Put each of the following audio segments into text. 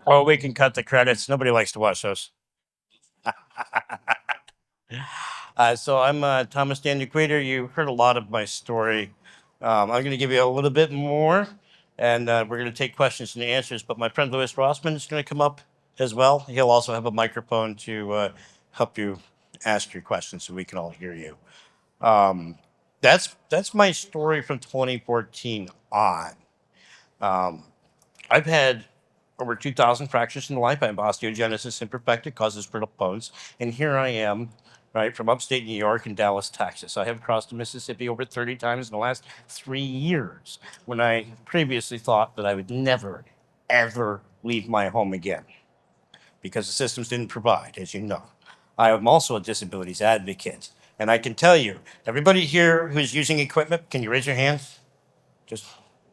Oh, we can cut the credits. Nobody likes to watch those. So I'm Thomas Dan Equator. You heard a lot of my story. I'm going to give you a little bit more, and we're going to take questions and answers. But my friend Louis Rossman is going to come up as well. He'll also have a microphone to help you ask your questions so we can all hear you. Um, that's my story from 2014 on. Um, I've had over 2,000 fractures in life. I have osteogenesis imperfecta, causes brittle bones. And here I am, right, from upstate New York and Dallas, Texas. I have crossed the Mississippi over 30 times in the last 3 years when I previously thought that I would never, ever leave my home again because the systems didn't provide, as you know. I am also a disabilities advocate. And I can tell you, everybody here who's using equipment, can you raise your hands? Just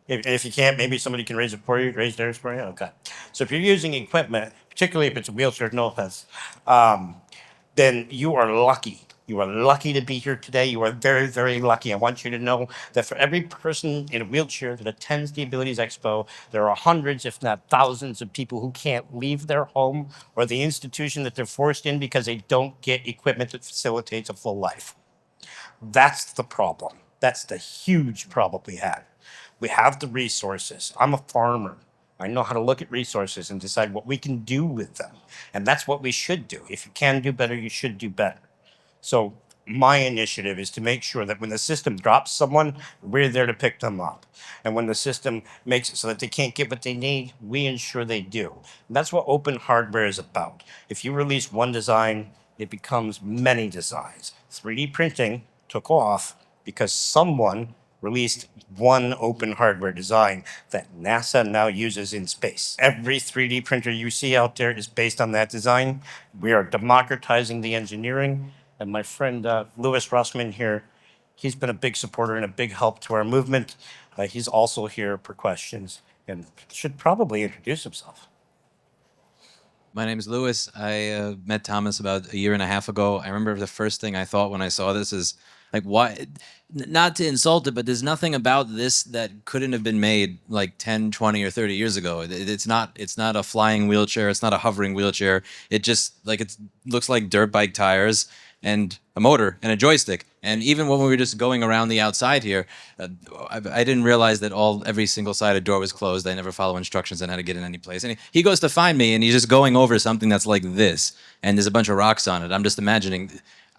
if you can't, maybe somebody can raise it for you, raise theirs for you. Okay. So if you're using equipment, particularly if it's a wheelchair, no offense, um, then you are lucky. You are lucky to be here today. You are very, very lucky. I want you to know that for every person in a wheelchair that attends the Abilities Expo, there are hundreds, if not thousands, of people who can't leave their home or the institution that they're forced in because they don't get equipment that facilitates a full life. That's the problem. That's the huge problem we have. We have the resources. I'm a farmer. I know how to look at resources and decide what we can do with them. And that's what we should do. If you can do better, you should do better. So my initiative is to make sure that when the system drops someone, we're there to pick them up. And when the system makes it so that they can't get what they need, we ensure they do. And that's what open hardware is about. If you release one design, it becomes many designs. 3D printing took off because someone released one open hardware design that NASA now uses in space. Every 3D printer you see out there is based on that design. We are democratizing the engineering. And my friend Louis Rossman here, he's been a big supporter and a big help to our movement. He's also here for questions and should probably introduce himself. My name is Lewis. I met Thomas about a year and a half ago. I remember the first thing I thought when I saw this is like, why? Not to insult it, but there's nothing about this that couldn't have been made like 10, 20, or 30 years ago. It's not a flying wheelchair. It's not a hovering wheelchair. It just like it looks like dirt bike tires and a motor and a joystick. And even when we were just going around the outside here, I didn't realize that every single sided door was closed. I never follow instructions on how to get in any place. And he goes to find me, and he's just going over something that's like this, and there's a bunch of rocks on it. I'm just imagining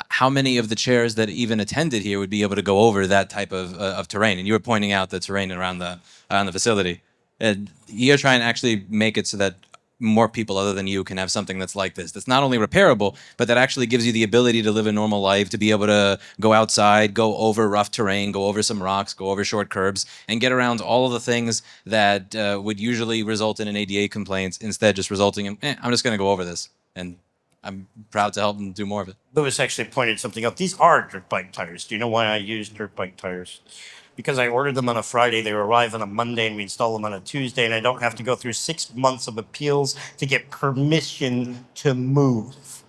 how many of the chairs that even attended here would be able to go over that type of terrain. And you were pointing out the terrain around the facility. And you're trying to actually make it so that more people other than you can have something that's like this, that's not only repairable, but that actually gives you the ability to live a normal life, to be able to go outside, go over rough terrain, go over some rocks, go over short curbs, and get around all of the things that would usually result in an ADA complaint, instead just resulting in, I'm just going to go over this. And I'm proud to help them do more of it. Louis actually pointed something out. These are dirt bike tires. Do you know why I use dirt bike tires? Because I ordered them on a Friday, they arrive on a Monday, and we install them on a Tuesday, and I don't have to go through 6 months of appeals to get permission to move.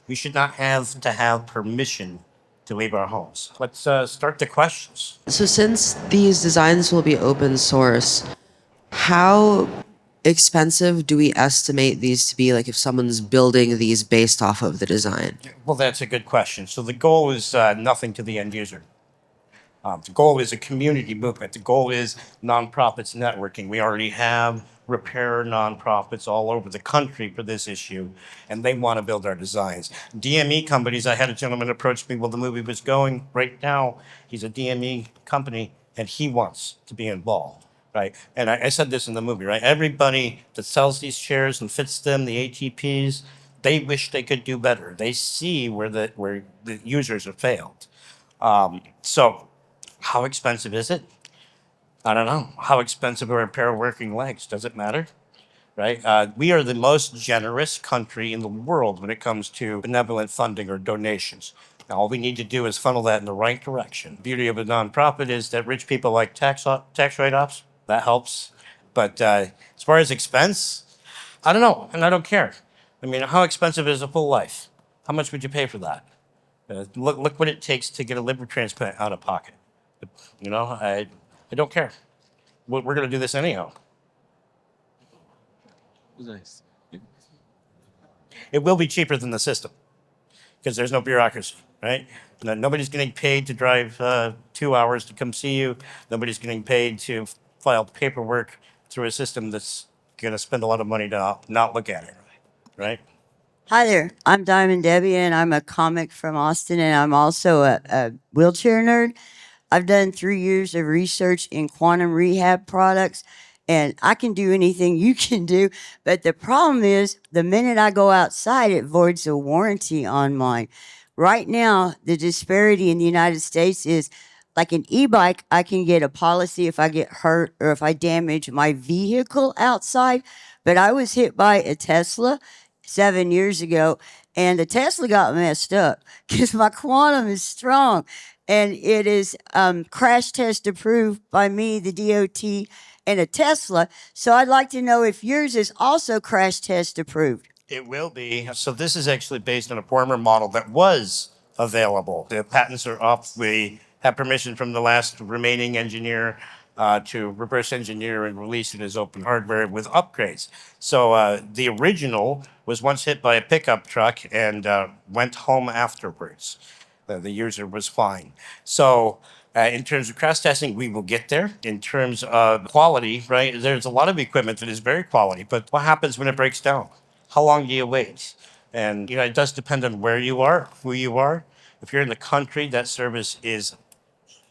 We should not have to have permission to leave our homes. Let's start the questions. So, since these designs will be open source, how expensive do we estimate these to be? Like, if someone's building these based off of the design? Well, that's a good question. So the goal is nothing to the end user. The goal is a community movement. The goal is nonprofits networking. We already have repair nonprofits all over the country for this issue, and they want to build our designs. DME companies, I had a gentleman approach me while the movie was going. Right now, he's a DME company, and he wants to be involved. Right, and I said this in the movie. Right, everybody that sells these chairs and fits them, the ATPs, they wish they could do better. They see where the users have failed. So how expensive is it? I don't know. How expensive are a pair of working legs? Does it matter? Right? We are the most generous country in the world when it comes to benevolent funding or donations. Now, all we need to do is funnel that in the right direction. The beauty of a nonprofit is that rich people like tax write-offs. That helps. But as far as expense, I don't know, and I don't care. I mean, how expensive is a full life? How much would you pay for that? Look what it takes to get a liver transplant out of pocket. I don't care. We're going to do this anyhow. Nice. It will be cheaper than the system because there's no bureaucracy, right? Nobody's getting paid to drive 2 hours to come see you. Nobody's getting paid to file paperwork through a system that's going to spend a lot of money to not look at it, right? Hi there. I'm Diamond Debbie, and I'm a comic from Austin, and I'm also a wheelchair nerd. I've done 3 years of research in quantum rehab products, and I can do anything you can do. But the problem is, the minute I go outside, it voids a warranty on mine. Right now, the disparity in the United States is like an e bike, I can get a policy if I get hurt or if I damage my vehicle outside. But I was hit by a Tesla 7 years ago, and the Tesla got messed up because my quantum is strong and it is crash test approved by me, the DOT, and a Tesla. So I'd like to know if yours is also crash test approved. It will be. So this is actually based on a former model that was available. The patents are up. We have permission from the last remaining engineer to reverse engineer and release it as open hardware with upgrades. So the original was once hit by a pickup truck and went home afterwards. The user was fine. So in terms of crash testing, we will get there. In terms of quality, right, there's a lot of equipment that is very quality, but what happens when it breaks down? How long do you wait? And it does depend on where you are, who you are. If you're in the country, that service is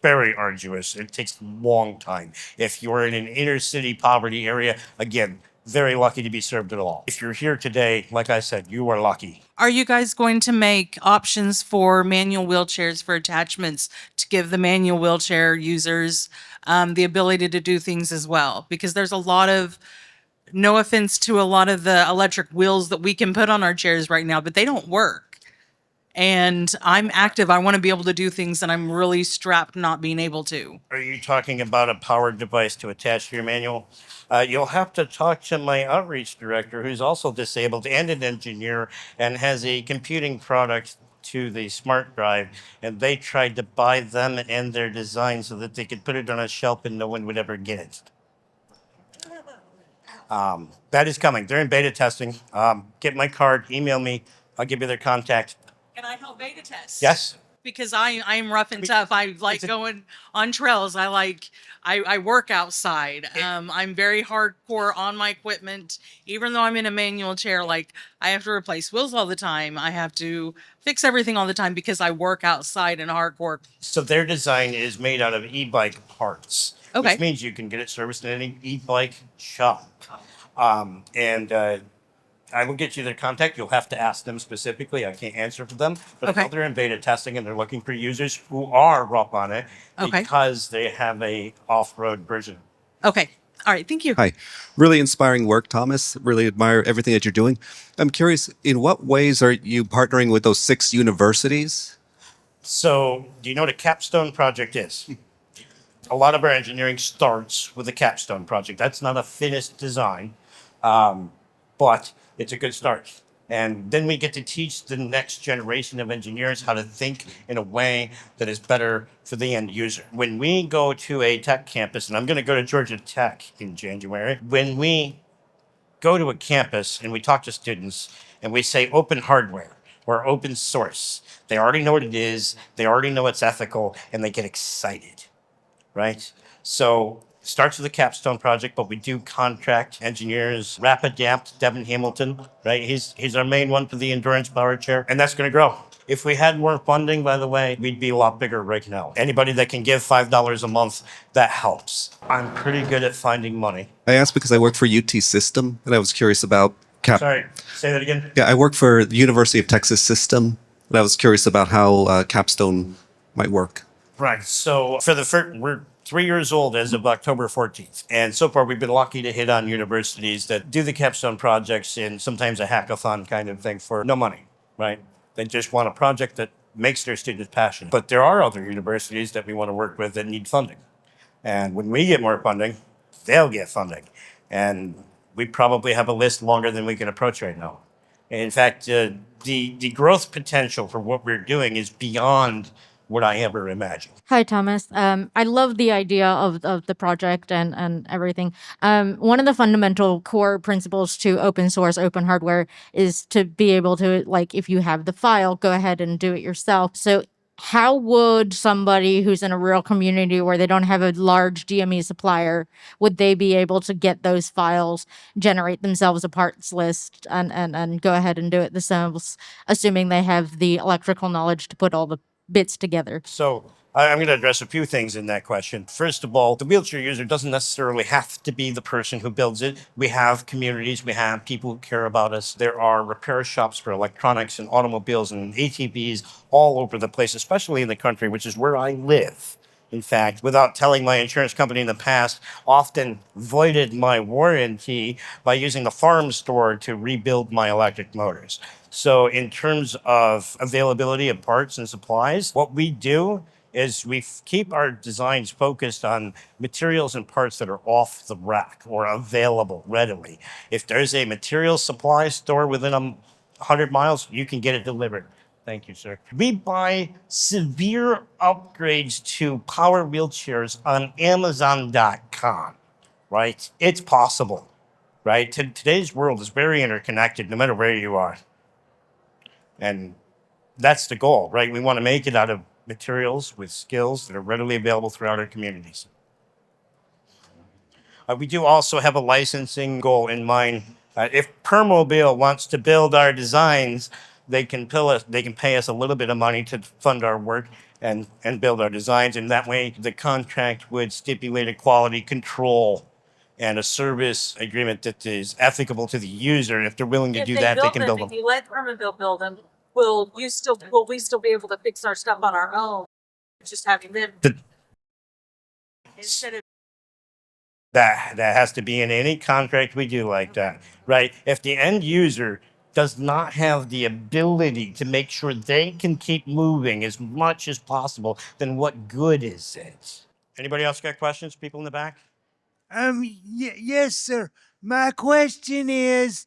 very arduous. It takes a long time. If you're in an inner city poverty area, again, very lucky to be served at all. If you're here today, like I said, you are lucky. Are you guys going to make options for manual wheelchairs for attachments to give the manual wheelchair users the ability to do things as well? Because there's a lot of, no offense to a lot of the electric wheels that we can put on our chairs right now, but they don't work. And I'm active. I want to be able to do things, and I'm really strapped not being able to. Are you talking about a powered device to attach to your manual? You'll have to talk to my outreach director, who's also disabled and an engineer and has a computing product to the smart drive. And they tried to buy them and their design so that they could put it on a shelf and no one would ever get it. That is coming. They're in beta testing. Get my card, email me. I'll give you their contact. Can I help beta test? Yes. Because I'm rough and tough. I like going on trails. I work outside. I'm very hardcore on my equipment. Even though I'm in a manual chair, like I have to replace wheels all the time. I have to fix everything all the time because I work outside and hardcore. So their design is made out of e-bike parts, Okay. which means you can get it serviced in any e-bike shop. And I will get you their contact. You'll have to ask them specifically. I can't answer for them, but I know Okay. they're in beta testing and they're looking for users who are rough on it Okay. because they have a off-road version. Okay. All right. Thank you. Hi. Really inspiring work, Thomas. Really admire everything that you're doing. I'm curious, in what ways are you partnering with those 6 universities? So, do you know what a capstone project is? A lot of our engineering starts with a capstone project. That's not a finished design, but it's a good start. And then we get to teach the next generation of engineers how to think in a way that is better for the end user. When we go to a tech campus, and I'm going to go to Georgia Tech in January, when we go to a campus and we talk to students and we say open hardware or open source, they already know what it is, they already know it's ethical, and they get excited, right? So it starts with a capstone project, but we do contract engineers. Adapt, Devin Hamilton, right? He's our main one for the endurance power chair, and that's going to grow. If we had more funding, by the way, we'd be a lot bigger right now. Anybody that can give $5 a month, that helps. I'm pretty good at finding money. I asked because I work for UT System, and I was curious about Sorry, say that again. Yeah, I work for the University of Texas System, and I was curious about how Capstone might work. Right. So for the first, we're 3 years old as of October 14th. And so far, we've been lucky to hit on universities that do the capstone projects in sometimes a hackathon kind of thing for no money, right? They just want a project that makes their students passionate. But there are other universities that we want to work with that need funding. And when we get more funding, they'll get funding. And we probably have a list longer than we can approach right now. In fact, the growth potential for what we're doing is beyond would I ever imagine. Hi, Thomas. I love the idea of the project and everything. One of the fundamental core principles to open source, open hardware is to be able to, like, if you have the file, go ahead and do it yourself. So how would somebody who's in a rural community where they don't have a large DME supplier, would they be able to get those files, generate themselves a parts list, and go ahead and do it themselves, assuming they have the electrical knowledge to put all the bits together? So I'm going to address a few things in that question. First of all, the wheelchair user doesn't necessarily have to be the person who builds it. We have communities, we have people who care about us. There are repair shops for electronics and automobiles and ATVs all over the place, especially in the country, which is where I live. In fact, without telling my insurance company in the past, often voided my warranty by using the farm store to rebuild my electric motors. So in terms of availability of parts and supplies, what we do is we keep our designs focused on materials and parts that are off the rack or available readily. If there's a material supply store within 100 miles, you can get it delivered. Thank you, sir. We buy severe upgrades to power wheelchairs on Amazon.com, right? It's possible, right? Today's world is very interconnected, no matter where you are. And that's the goal, right? We want to make it out of materials with skills that are readily available throughout our communities. We do also have a licensing goal in mind. If Permobile wants to build our designs, they can pay us a little bit of money to fund our work and build our designs. And that way, the contract would stipulate a quality control and a service agreement that is ethical to the user. If they're willing to do that, they can build them. If you let Permaville build them, will we still be able to fix our stuff on our own? Just having them instead of That has to be in any contract we do like that, right? If the end user does not have the ability to make sure they can keep moving as much as possible, then what good is it? Anybody else got questions? People in the back? Yes, sir. My question is,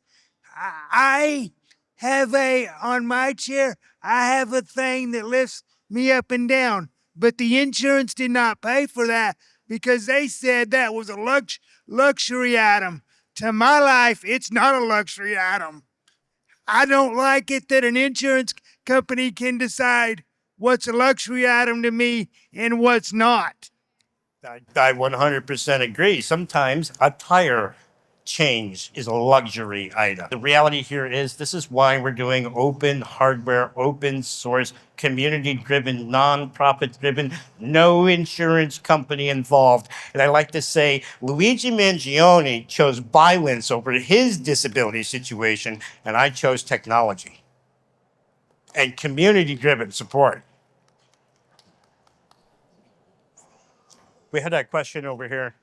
I have on my chair, I have a thing that lifts me up and down, but the insurance did not pay for that because they said that was a luxury item. To my life, it's not a luxury item. I don't like it that an insurance company can decide what's a luxury item to me and what's not. I 100% agree. Sometimes a tire change is a luxury item. The reality here is this is why we're doing open hardware, open source, community driven, nonprofit driven, no insurance company involved. And I like to say Luigi Mangione chose violence over his disability situation, and I chose technology and community driven support. We had that question over here.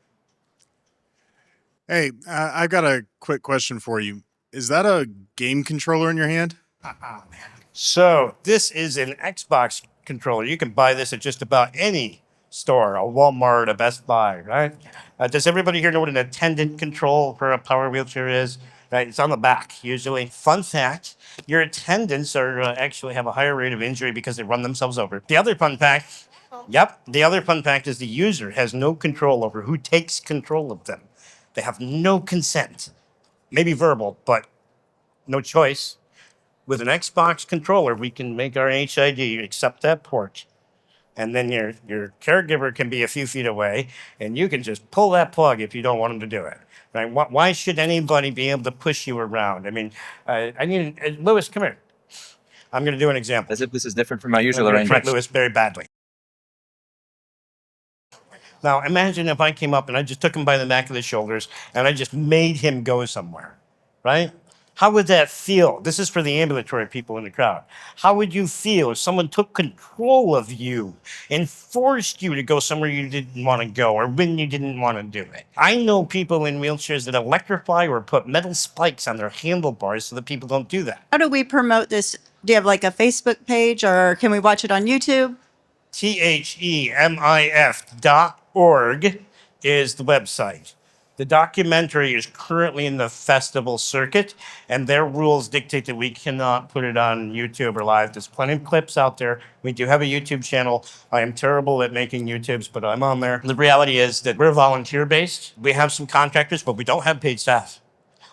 Hey, I've got a quick question for you. Is that a game controller in your hand? So this is an Xbox controller. You can buy this at just about any store, a Walmart, a Best Buy, right? Does everybody here know what an attendant control for a power wheelchair is? Right, it's on the back usually. Fun fact: your attendants are actually have a higher rate of injury because they run themselves over. The other fun fact, the other fun fact is the user has no control over who takes control of them. They have no consent, maybe verbal, but no choice. With an Xbox controller, we can make our HID accept that port. And then your caregiver can be a few feet away, and you can just pull that plug if you don't want them to do it. Right? Why should anybody be able to push you around? I mean, Lewis, come here. I'm going to do an example. As if this is different from my usual I'm going to arrangement. threat Lewis very badly. Now, imagine if I came up and I just took him by the back of the shoulders and I just made him go somewhere, right? How would that feel? This is for the ambulatory people in the crowd. How would you feel if someone took control of you and forced you to go somewhere you didn't want to go or when you didn't want to do it? I know people in wheelchairs that electrify or put metal spikes on their handlebars so that people don't do that. How do we promote this? Do you have like a Facebook page or can we watch it on YouTube? THEMIF.org is the website. The documentary is currently in the festival circuit, and their rules dictate that we cannot put it on YouTube or live. There's plenty of clips out there. We do have a YouTube channel. I am terrible at making YouTubes, but I'm on there. The reality is that we're volunteer-based. We have some contractors, but we don't have paid staff.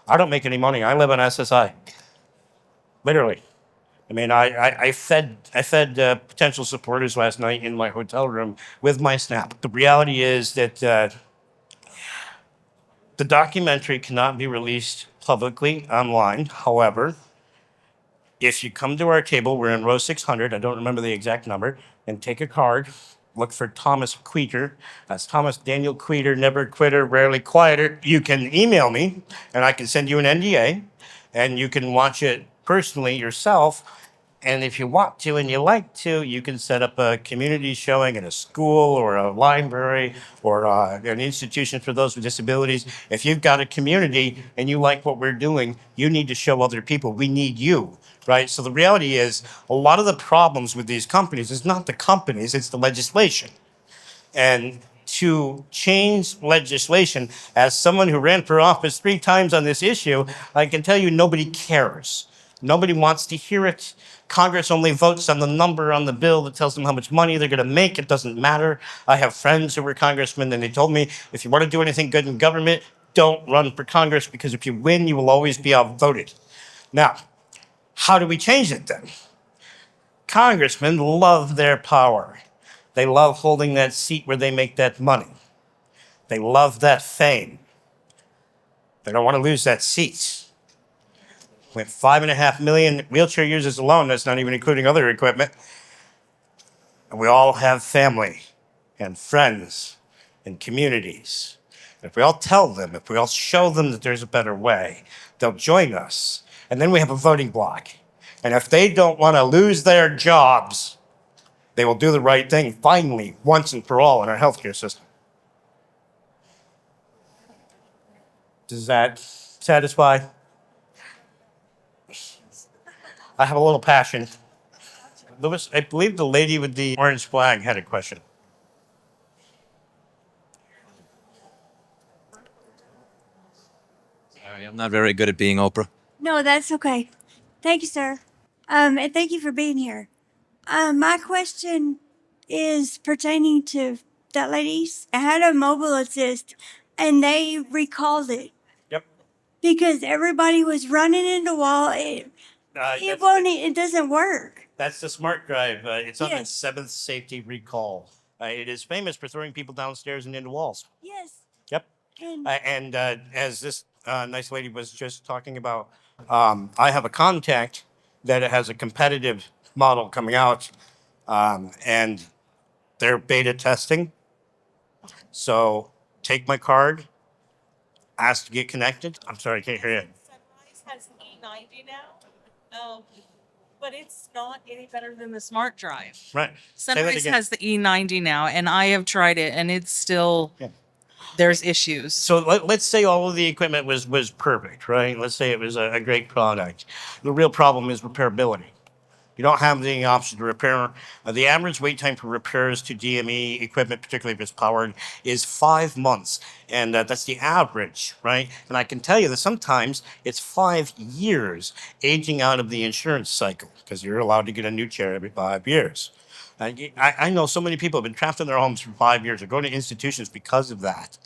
I don't make any money. I live on SSI. Literally. I mean, I fed potential supporters last night in my hotel room with my Snap. The reality is that the documentary cannot be released publicly online. However, if you come to our table, we're in row 600, I don't remember the exact number, and take a card, look for Thomas Queeter. That's Thomas Daniel Queeter, never quitter, rarely quieter. You can email me, and I can send you an NDA, and you can watch it personally yourself. And if you want to and you like to, you can set up a community showing in a school or a library or an institution for those with disabilities. If you've got a community and you like what we're doing, you need to show other people. We need you, right? So the reality is a lot of the problems with these companies is not the companies, it's the legislation. And to change legislation, as someone who ran for office 3 times on this issue, I can tell you nobody cares. Nobody wants to hear it. Congress only votes on the number on the bill that tells them how much money they're going to make. It doesn't matter. I have friends who were congressmen, and they told me, if you want to do anything good in government, don't run for Congress, because if you win, you will always be outvoted. Now, how do we change it then? Congressmen love their power. They love holding that seat where they make that money. They love that fame. They don't want to lose that seat. With 5.5 million wheelchair users alone, that's not even including other equipment. And we all have family and friends and communities. If we all tell them, if we all show them that there's a better way, they'll join us. And then we have a voting bloc. And if they don't want to lose their jobs, they will do the right thing finally, once and for all, in our healthcare system. Does that satisfy? I have a little passion. Louis, I believe the lady with the orange flag had a question. Sorry, I'm not very good at being Oprah. No, that's okay. Thank you, sir. And thank you for being here. My question is pertaining to that lady's. I had a mobile assist and they recalled it Yep. because everybody was running into wall. It doesn't work. That's the smart drive. It's on its Yes. 7th safety recall. It is famous for throwing people downstairs and into walls. Yes. Yep. And And as this nice lady was just talking about, I have a contact that has a competitive model coming out, and they're beta testing. So take my card, ask to get connected. I'm sorry, I can't hear you. Sunrise has E90 now, but it's not any better than the Smart Drive. Right. Say that Sunrise again. has the E90 now, and I have tried it, and it's still there's issues. So let's say all of the equipment was perfect, right? Let's say it was a great product. The real problem is repairability. You don't have the option to repair. The average wait time for repairs to DME equipment, particularly if it's powered, is 5 months. And that's the average, right? And I can tell you that sometimes it's 5 years aging out of the insurance cycle, because you're allowed to get a new chair every 5 years. I know so many people have been trapped in their homes for 5 years or going to institutions because of that.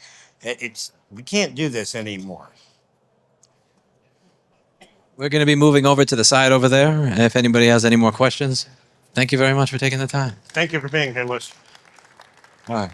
We can't do this anymore. We're going to be moving over to the side over there. If anybody has any more questions, thank you very much for taking the time. Thank you for being here, Liz. All right.